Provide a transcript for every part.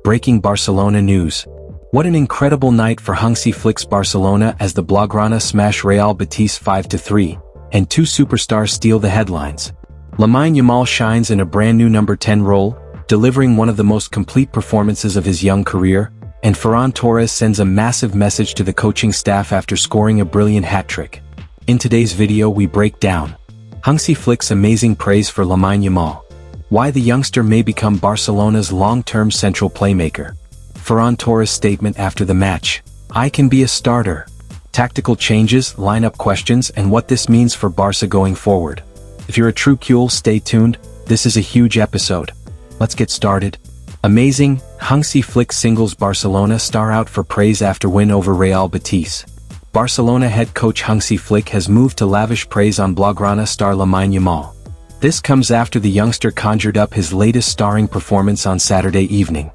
breaking Barcelona news. What an incredible night for Hansi Flick's Barcelona as the Blaugrana smash Real Betis 5-3, and two superstars steal the headlines. Lamine Yamal shines in a brand new number 10 role, delivering one of the most complete performances of his young career, and Ferran Torres sends a massive message to the coaching staff after scoring a brilliant hat-trick. In today's video we break down Hansi Flick's amazing praise for Lamine Yamal, why the youngster may become Barcelona's long-term central playmaker, Ferran Torres' statement after the match, "I can be a starter," tactical changes, lineup questions, and what this means for Barca going forward. If you're a true Cule, stay tuned, this is a huge episode. Let's get started. Amazing, Hansi Flick singles Barcelona star out for praise after win over Real Betis. Barcelona head coach Hansi Flick has moved to lavish praise on Blaugrana star Lamine Yamal. This comes after the youngster conjured up his latest starring performance on Saturday evening.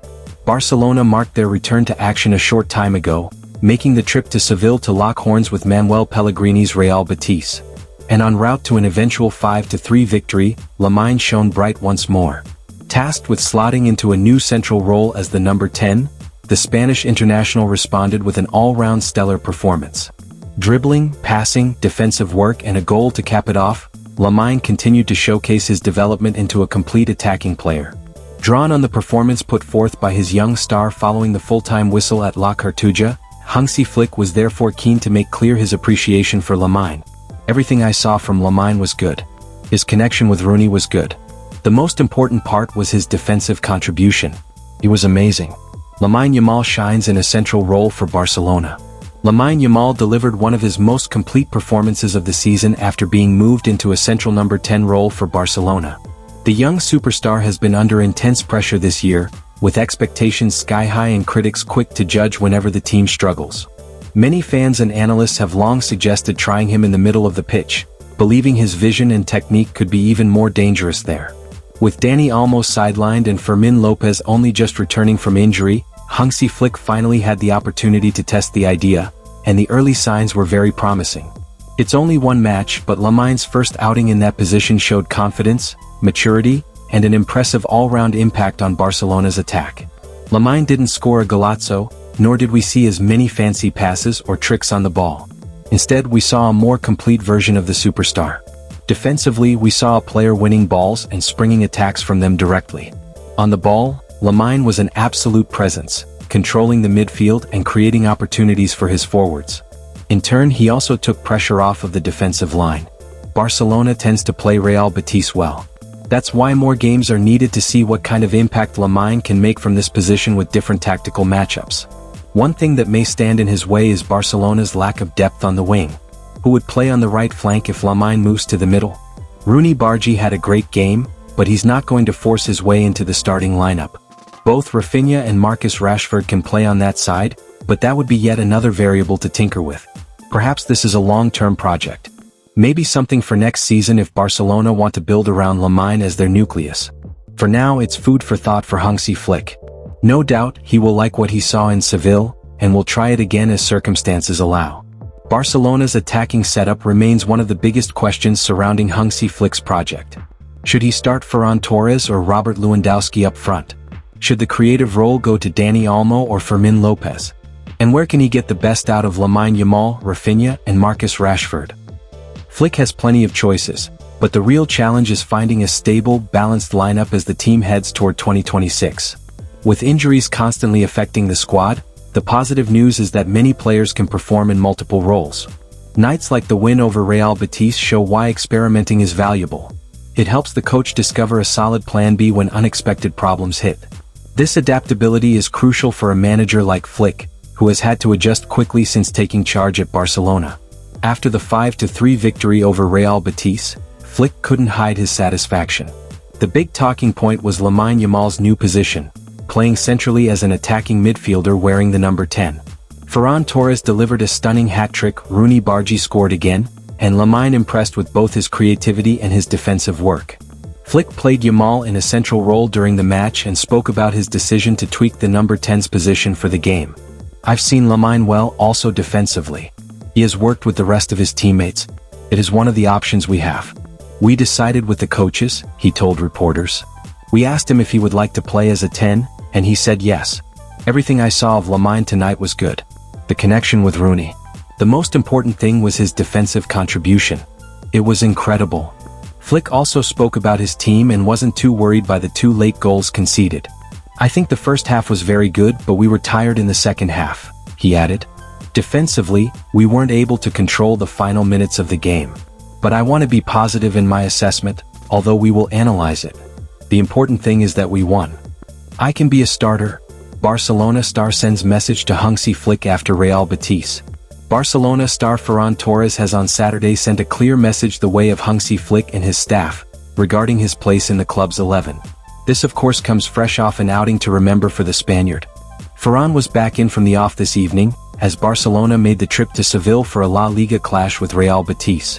Barcelona marked their return to action a short time ago, making the trip to Seville to lock horns with Manuel Pellegrini's Real Betis. And en route to an eventual 5-3 victory, Lamine shone bright once more. Tasked with slotting into a new central role as the number 10, the Spanish international responded with an all-round stellar performance. Dribbling, passing, defensive work and a goal to cap it off, Lamine continued to showcase his development into a complete attacking player. Drawn on the performance put forth by his young star following the full-time whistle at La Cartuja, Hansi Flick was therefore keen to make clear his appreciation for Lamine. "Everything I saw from Lamine was good. His connection with Rooney was good. The most important part was his defensive contribution. He was amazing." Lamine Yamal shines in a central role for Barcelona. Lamine Yamal delivered one of his most complete performances of the season after being moved into a central number 10 role for Barcelona. The young superstar has been under intense pressure this year, with expectations sky-high and critics quick to judge whenever the team struggles. Many fans and analysts have long suggested trying him in the middle of the pitch, believing his vision and technique could be even more dangerous there. With Dani Olmo sidelined and Fermin Lopez only just returning from injury, Hansi Flick finally had the opportunity to test the idea, and the early signs were very promising. It's only one match, but Lamine's first outing in that position showed confidence, maturity, and an impressive all-round impact on Barcelona's attack. Lamine didn't score a golazo, nor did we see as many fancy passes or tricks on the ball. Instead, we saw a more complete version of the superstar. Defensively, we saw a player winning balls and springing attacks from them directly. On the ball, Lamine was an absolute presence, controlling the midfield and creating opportunities for his forwards. In turn, he also took pressure off of the defensive line. Barcelona tends to play Real Betis well. That's why more games are needed to see what kind of impact Lamine can make from this position with different tactical matchups. One thing that may stand in his way is Barcelona's lack of depth on the wing. Who would play on the right flank if Lamine moves to the middle? Rooney Bargi had a great game, but he's not going to force his way into the starting lineup. Both Rafinha and Marcus Rashford can play on that side, but that would be yet another variable to tinker with. Perhaps this is a long-term project. Maybe something for next season if Barcelona want to build around Lamine as their nucleus. For now, it's food for thought for Hansi Flick. No doubt, he will like what he saw in Seville, and will try it again as circumstances allow. Barcelona's attacking setup remains one of the biggest questions surrounding Hansi Flick's project. Should he start Ferran Torres or Robert Lewandowski up front? Should the creative role go to Dani Olmo or Fermin Lopez? And where can he get the best out of Lamine Yamal, Rafinha, and Marcus Rashford? Flick has plenty of choices, but the real challenge is finding a stable, balanced lineup as the team heads toward 2026. With injuries constantly affecting the squad, the positive news is that many players can perform in multiple roles. Nights like the win over Real Betis show why experimenting is valuable. It helps the coach discover a solid plan B when unexpected problems hit. This adaptability is crucial for a manager like Flick, who has had to adjust quickly since taking charge at Barcelona. After the 5-3 victory over Real Betis, Flick couldn't hide his satisfaction. The big talking point was Lamine Yamal's new position, playing centrally as an attacking midfielder wearing the number 10. Ferran Torres delivered a stunning hat-trick, Rooney Bargi scored again, and Lamine impressed with both his creativity and his defensive work. Flick played Yamal in a central role during the match and spoke about his decision to tweak the number 10's position for the game. "I've seen Lamine well also defensively. He has worked with the rest of his teammates. It is one of the options we have. We decided with the coaches," he told reporters. "We asked him if he would like to play as a 10, And he said yes. Everything I saw of Lamine tonight was good. The connection with Rooney. The most important thing was his defensive contribution. It was incredible. Flick also spoke about his team and wasn't too worried by the 2 late goals conceded. I think the first half was very good, but we were tired in the second half, he added. Defensively, we weren't able to control the final minutes of the game. But I want to be positive in my assessment, although we will analyze it. The important thing is that we won. I can be a starter. Barcelona star sends message to Hansi Flick after Real Betis. Barcelona star Ferran Torres has on Saturday sent a clear message the way of Hansi Flick and his staff, regarding his place in the club's 11. This of course comes fresh off an outing to remember for the Spaniard. Ferran was back in from the off this evening, as Barcelona made the trip to Seville for a La Liga clash with Real Betis.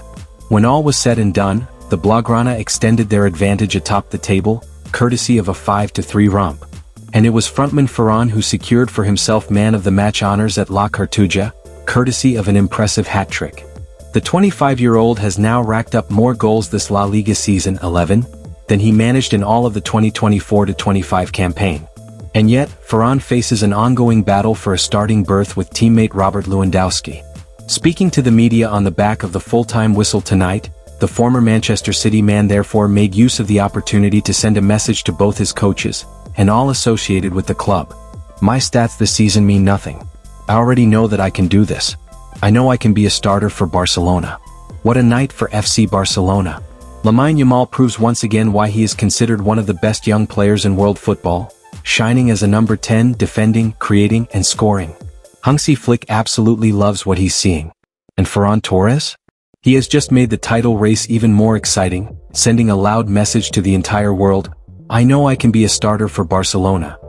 When all was said and done, the Blaugrana extended their advantage atop the table, courtesy of a 5-3 romp. And it was frontman Ferran who secured for himself man of the match honors at La Cartuja, courtesy of an impressive hat-trick. The 25-year-old has now racked up more goals this La Liga season 11 than he managed in all of the 2024-25 campaign. And yet, Ferran faces an ongoing battle for a starting berth with teammate Robert Lewandowski. Speaking to the media on the back of the full-time whistle tonight, the former Manchester City man therefore made use of the opportunity to send a message to both his coaches and all associated with the club. My stats this season mean nothing. I already know that I can do this. I know I can be a starter for Barcelona. What a night for FC Barcelona. Lamine Yamal proves once again why he is considered one of the best young players in world football, shining as a number 10, defending, creating, and scoring. Hansi Flick absolutely loves what he's seeing. And Ferran Torres? He has just made the title race even more exciting, sending a loud message to the entire world. I know I can be a starter for Barcelona.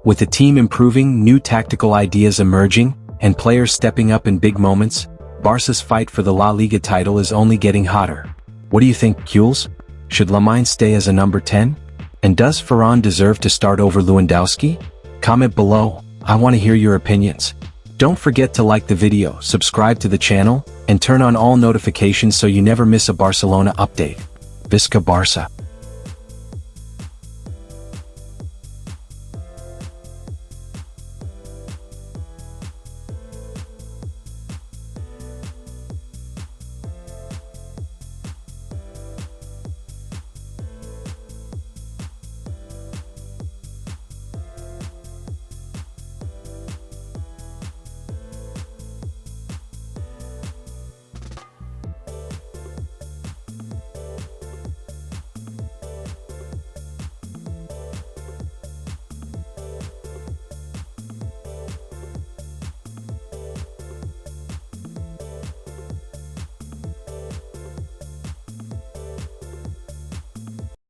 With the team improving, new tactical ideas emerging, and players stepping up in big moments, Barca's fight for the La Liga title is only getting hotter. What do you think, Kules? Should Lamine stay as a number 10? And does Ferran deserve to start over Lewandowski? Comment below, I want to hear your opinions. Don't forget to like the video, subscribe to the channel, and turn on all notifications so you never miss a Barcelona update. Visca Barça!